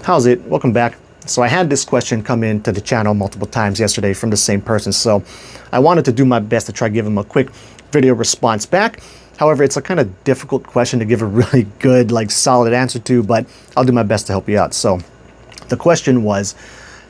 How's it? Welcome back. So I had this question come into the channel multiple times yesterday from the same person, so I wanted to do my best to try to give him a quick video response back. However, it's a kind of difficult question to give a really good, solid answer to, but I'll do my best to help you out. So the question was,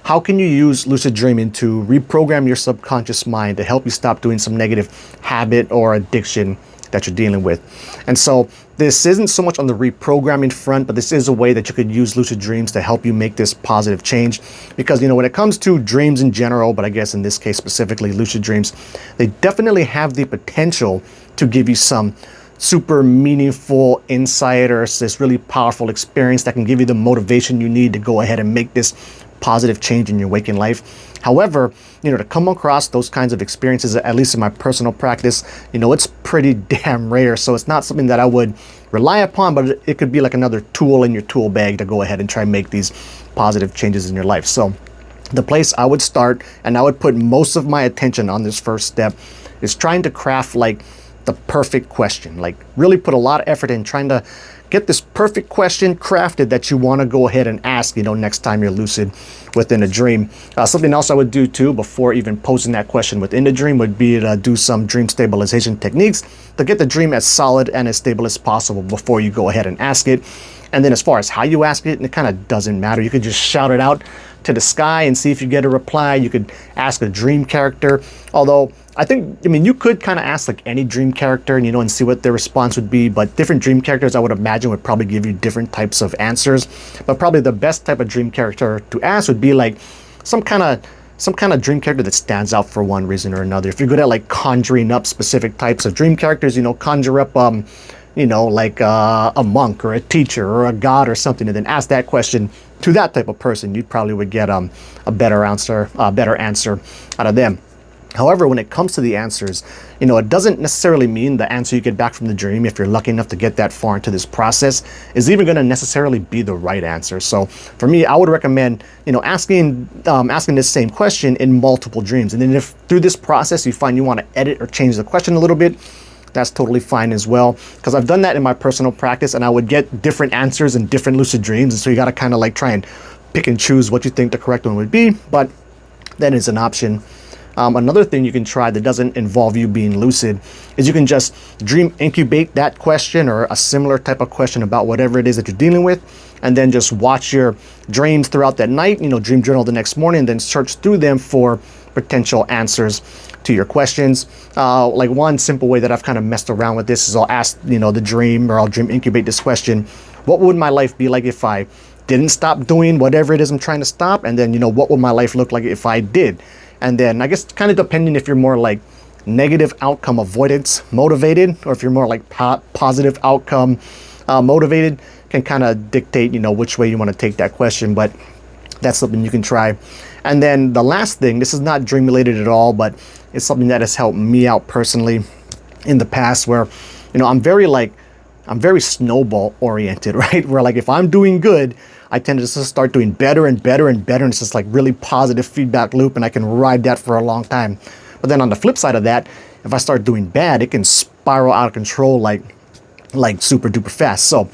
how can you use lucid dreaming to reprogram your subconscious mind to help you stop doing some negative habit or addiction that you're dealing with? And so this isn't so much on the reprogramming front, but this is a way that you could use lucid dreams to help you make this positive change. Because, when it comes to dreams in general, but I guess in this case specifically lucid dreams, they definitely have the potential to give you some super meaningful insight or this really powerful experience that can give you the motivation you need to go ahead and make this positive change in your waking life. However, to come across those kinds of experiences, at least in my personal practice, it's pretty damn rare. So it's not something that I would rely upon, but it could be like another tool in your tool bag to go ahead and try and make these positive changes in your life. So the place I would start, and I would put most of my attention on this first step, is trying to craft the perfect question. Really put a lot of effort in trying to get this perfect question crafted that you want to go ahead and ask, next time you're lucid within a dream. Something else I would do too before even posing that question within the dream would be to do some dream stabilization techniques to get the dream as solid and as stable as possible before you go ahead and ask it. And then as far as how you ask it, it kind of doesn't matter. You could just shout it out to the sky and see if you get a reply. You could ask a dream character, although you could kind of ask any dream character and see what their response would be, but different dream characters I would imagine would probably give you different types of answers. But probably the best type of dream character to ask would be some kind of dream character that stands out for one reason or another. If you're good at conjuring up specific types of dream characters, conjure up a monk or a teacher or a god or something, and then ask that question to that type of person, you probably would get a better answer out of them. However, when it comes to the answers, it doesn't necessarily mean the answer you get back from the dream, if you're lucky enough to get that far into this process, is even going to necessarily be the right answer. So for me, I would recommend, asking this same question in multiple dreams. And then if through this process you find you want to edit or change the question a little bit, that's totally fine as well. Because I've done that in my personal practice, and I would get different answers in different lucid dreams. And so you got to kind of try and pick and choose what you think the correct one would be, but that is an option. Another thing you can try that doesn't involve you being lucid is you can just dream incubate that question or a similar type of question about whatever it is that you're dealing with, and then just watch your dreams throughout that night, dream journal the next morning, and then search through them for potential answers to your questions. One simple way that I've kind of messed around with this is I'll ask, the dream, or I'll dream incubate this question: what would my life be like if I didn't stop doing whatever it is I'm trying to stop? And then, what would my life look like if I did? And then I guess kind of depending if you're more negative outcome avoidance motivated, or if you're more positive outcome motivated, can kind of dictate, which way you want to take that question. But that's something you can try. And then the last thing, this is not dream related at all, but it's something that has helped me out personally in the past, where, I'm very snowball oriented, right? Where if I'm doing good, I tend to just start doing better and better and better. And it's just really positive feedback loop, and I can ride that for a long time. But then on the flip side of that, if I start doing bad, it can spiral out of control like super duper fast. So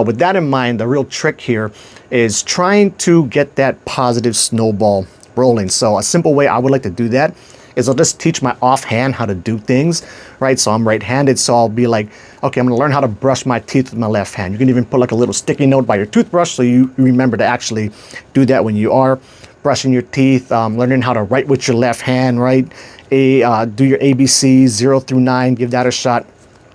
with that in mind, the real trick here is trying to get that positive snowball rolling. So a simple way I would like to do that is I'll just teach my offhand how to do things, right? So I'm right-handed, so I'll be okay, I'm gonna learn how to brush my teeth with my left hand. You can even put a little sticky note by your toothbrush so you remember to actually do that when you are brushing your teeth. Learning how to write with your left hand, right? Do your ABCs 0 through 9, give that a shot.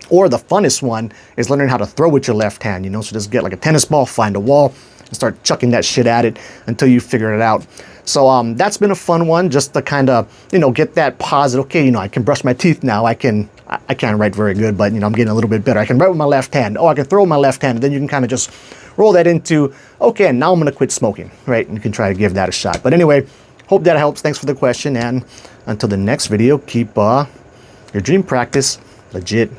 Or the funnest one is learning how to throw with your left hand, so just get a tennis ball, find a wall, and start chucking that shit at it until you figure it out. So that's been a fun one, just to kind of, get that positive, okay, I can brush my teeth now. I can't write very good, but, I'm getting a little bit better. I can write with my left hand. Oh, I can throw with my left hand. And then you can kind of just roll that into, okay, and now I'm going to quit smoking, right? And you can try to give that a shot. But anyway, hope that helps. Thanks for the question. And until the next video, keep your dream practice legit.